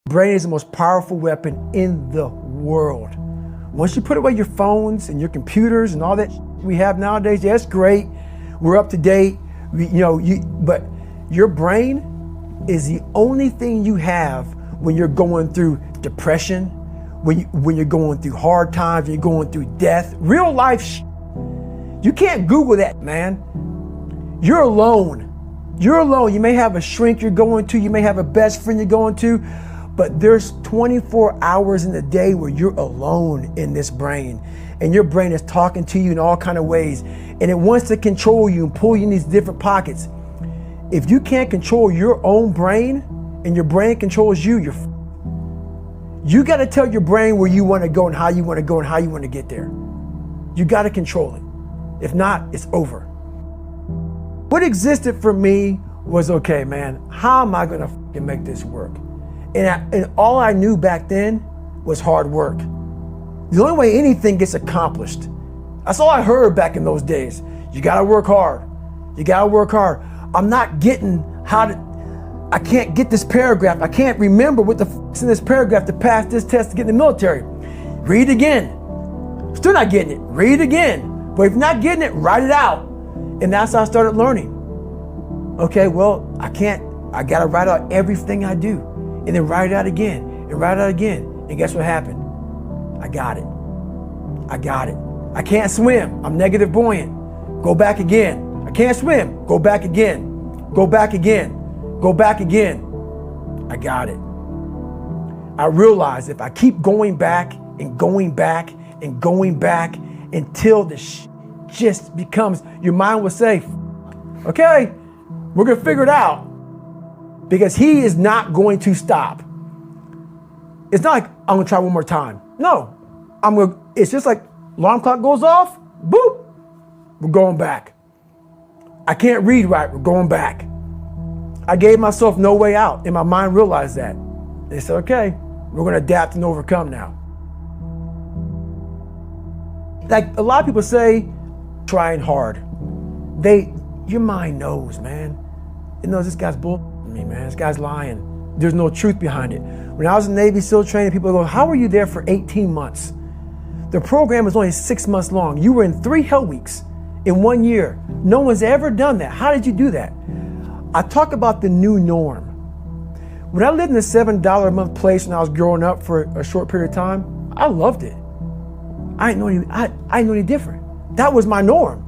Brain is the most powerful weapon in the world. Once you put away your phones and your computers and all that we have nowadays, yeah, it's great. We're up to date. But your brain is the only thing you have when you're going through depression, when you're going through hard times, when you're going through death, real life. You can't Google that, man. You're alone. You're alone. You may have a shrink you're going to, you may have a best friend you're going to, but there's 24 hours in the day where you're alone in this brain, and your brain is talking to you in all kinds of ways, and it wants to control you and pull you in these different pockets. If you can't control your own brain and your brain controls you, you got to tell your brain where you want to go and how you want to go and how you want to get there. You got to control it. If not, it's over. What existed for me was, okay, man, how am I going to make this work? And all I knew back then was hard work. The only way anything gets accomplished. That's all I heard back in those days. You got to work hard. You got to work hard. I'm not getting I can't get this paragraph. I can't remember what the f***'s in this paragraph to pass this test to get in the military. Read again. Still not getting it. Read again. But if you're not getting it, write it out. And that's how I started learning. Okay, well, I got to write out everything I do. And then write it out again and write it out again. And guess what happened? I got it. I can't swim. I'm negative buoyant. Go back again. I can't swim. Go back again. Go back again. Go back again. I got it. I realized if I keep going back and going back and going back until the just becomes, your mind will say, okay, we're going to figure it out. Because he is not going to stop. It's not like I'm going to try one more time. No, it's just like alarm clock goes off, boop, we're going back. I can't read right, we're going back. I gave myself no way out, and my mind realized that. They said, okay, we're going to adapt and overcome now. Like a lot of people say, trying hard. Your mind knows, man. It knows this guy's bull. Me, man, this guy's lying. There's no truth behind it. When I was in Navy SEAL training, people go, how were you there for 18 months? The program was only 6 months long. You were in 3 hell weeks in 1 year. No one's ever done that. How did you do that? I talk about the new norm. When I lived in a $7 a month place when I was growing up for a short period of time, I loved it. I didn't know any different. That was my norm.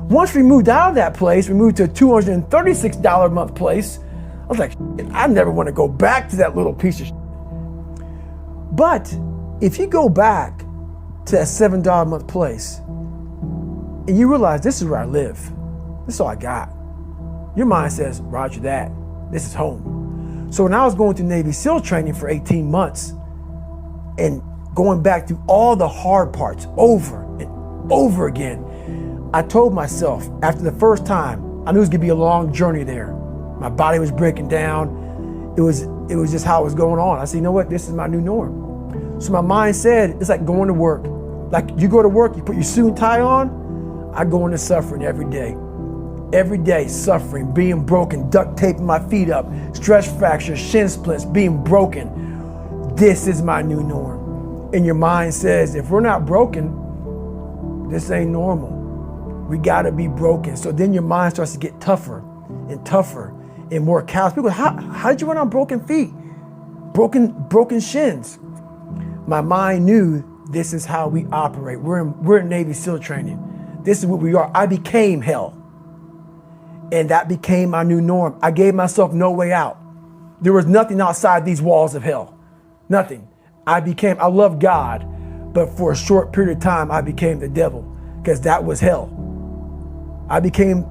Once we moved out of that place, we moved to a $236 a month place. I was like, I never want to go back to that little piece of shit. But if you go back to that $7 a month place and you realize this is where I live, this is all I got, your mind says, roger that, this is home. So when I was going through Navy SEAL training for 18 months and going back through all the hard parts over and over again, I told myself after the first time, I knew it was gonna be a long journey there. My body was breaking down. It was just how it was going on. I said, you know what? This is my new norm. So my mind said, it's like going to work. Like you go to work, you put your suit and tie on. I go into suffering every day. Every day, suffering, being broken, duct taping my feet up, stress fractures, shin splints, being broken. This is my new norm. And your mind says, if we're not broken, this ain't normal. We gotta be broken. So then your mind starts to get tougher and tougher and more callous. People go, how did you run on broken feet? Broken shins. My mind knew this is how we operate. We're in Navy SEAL training. This is what we are. I became hell. And that became my new norm. I gave myself no way out. There was nothing outside these walls of hell. Nothing. I love God, but for a short period of time, I became the devil because that was hell. I became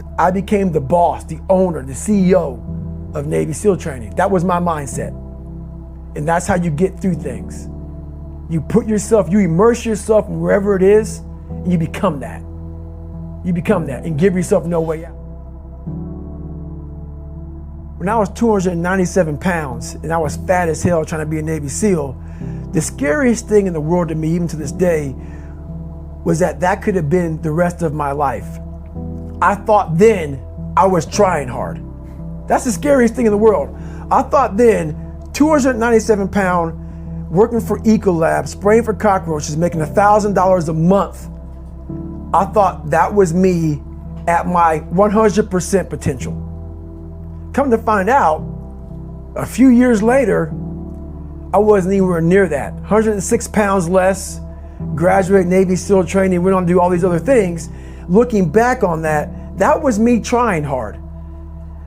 the boss, the owner, the CEO of Navy SEAL training. That was my mindset. And that's how you get through things. You immerse yourself in wherever it is, and you become that. You become that and give yourself no way out. When I was 297 pounds and I was fat as hell trying to be a Navy SEAL, the scariest thing in the world to me, even to this day, was that could have been the rest of my life. I thought then I was trying hard. That's the scariest thing in the world. I thought then 297 pound, working for Ecolab, spraying for cockroaches, making $1,000 a month. I thought that was me at my 100% potential. Come to find out, a few years later, I wasn't anywhere near that. 106 pounds less, graduated Navy SEAL training, went on to do all these other things. Looking back on that, that was me trying hard.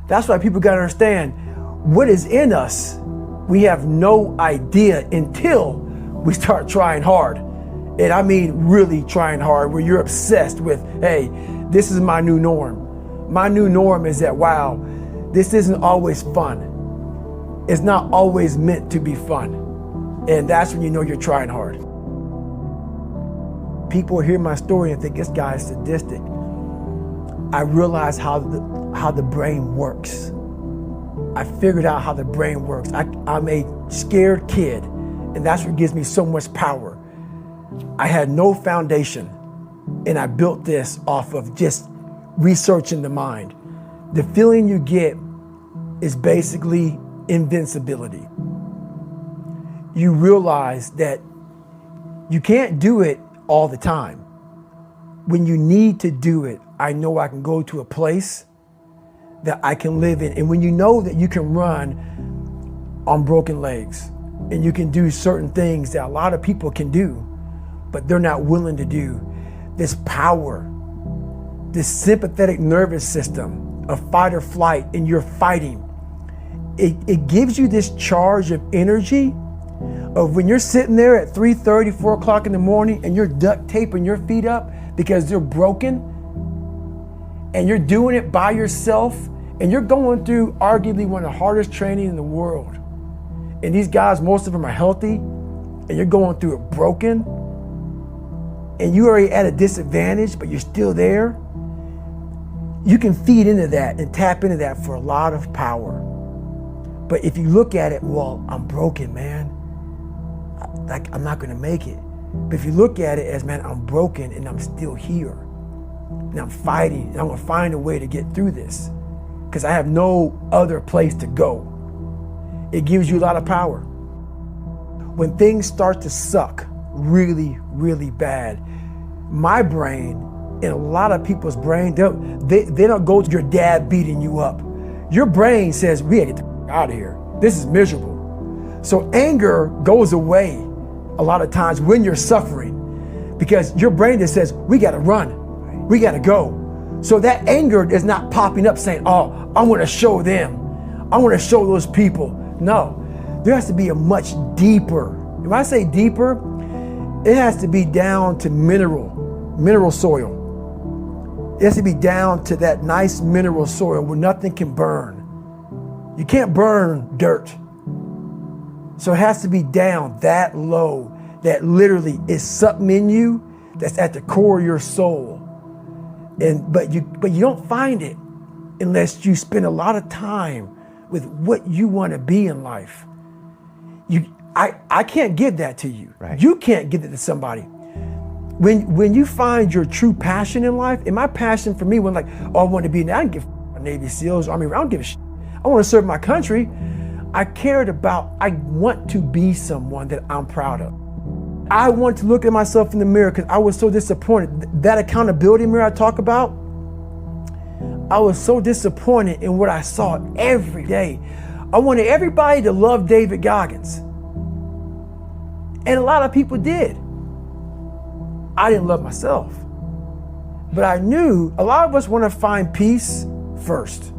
That's why people gotta understand, what is in us, we have no idea until we start trying hard. And I mean really trying hard, where you're obsessed with, hey, this is my new norm. My new norm is that, wow, this isn't always fun. It's not always meant to be fun. And that's when you know you're trying hard. People hear my story and think this guy is sadistic. I realized how the brain works. I figured out how the brain works. I'm a scared kid, and that's what gives me so much power. I had no foundation, and I built this off of just researching the mind. The feeling you get is basically invincibility. You realize that you can't do it all the time. When you need to do it, I know I can go to a place that I can live in. And when you know that you can run on broken legs and you can do certain things that a lot of people can do, but they're not willing to do, this power, this sympathetic nervous system of fight or flight, and you're fighting, it gives you this charge of energy of when you're sitting there at 3:30, 4 o'clock in the morning and you're duct taping your feet up because they're broken, and you're doing it by yourself, and you're going through arguably one of the hardest training in the world. And these guys, most of them are healthy, and you're going through it broken, and you're already at a disadvantage, but you're still there. You can feed into that and tap into that for a lot of power. But if you look at it, well, I'm broken, man. I'm not gonna make it. But if you look at it as, man, I'm broken and I'm still here. And I'm fighting, and I'm gonna find a way to get through this because I have no other place to go. It gives you a lot of power. When things start to suck really, really bad, my brain and a lot of people's brain, they don't go to your dad beating you up. Your brain says, we gotta get the out of here. This is miserable. So anger goes away a lot of times when you're suffering because your brain just says, we gotta run. We gotta go. So that anger is not popping up saying, oh, I wanna show them. I wanna show those people. No, there has to be a much deeper. When I say deeper, it has to be down to mineral soil. It has to be down to that nice mineral soil where nothing can burn. You can't burn dirt. So it has to be down that low, that literally is something in you that's at the core of your soul. But you don't find it unless you spend a lot of time with what you want to be in life. I can't give that to you. Right. You can't give it to somebody. When you find your true passion in life, and my passion for me was like, oh, I want to be, I don't give a Navy SEALs, Army, I don't give a shit. I want to serve my country. I want to be someone that I'm proud of. I want to look at myself in the mirror because I was so disappointed. That accountability mirror I talk about, I was so disappointed in what I saw every day. I wanted everybody to love David Goggins. And a lot of people did. I didn't love myself. But I knew a lot of us want to find peace first.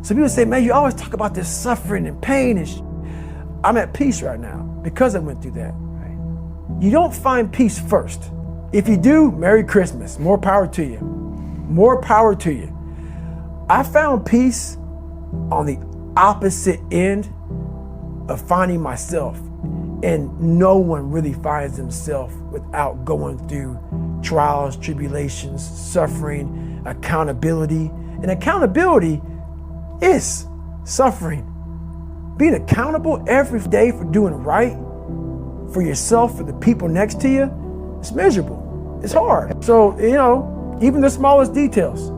So people say, man, you always talk about this suffering and pain and I'm at peace right now because I went through that. Right? You don't find peace first. If you do, Merry Christmas. More power to you. More power to you. I found peace on the opposite end of finding myself. And no one really finds themselves without going through trials, tribulations, suffering, accountability. And accountability is suffering. Being accountable every day for doing right for yourself, for the people next to you, it's miserable. It's hard. So, even the smallest details.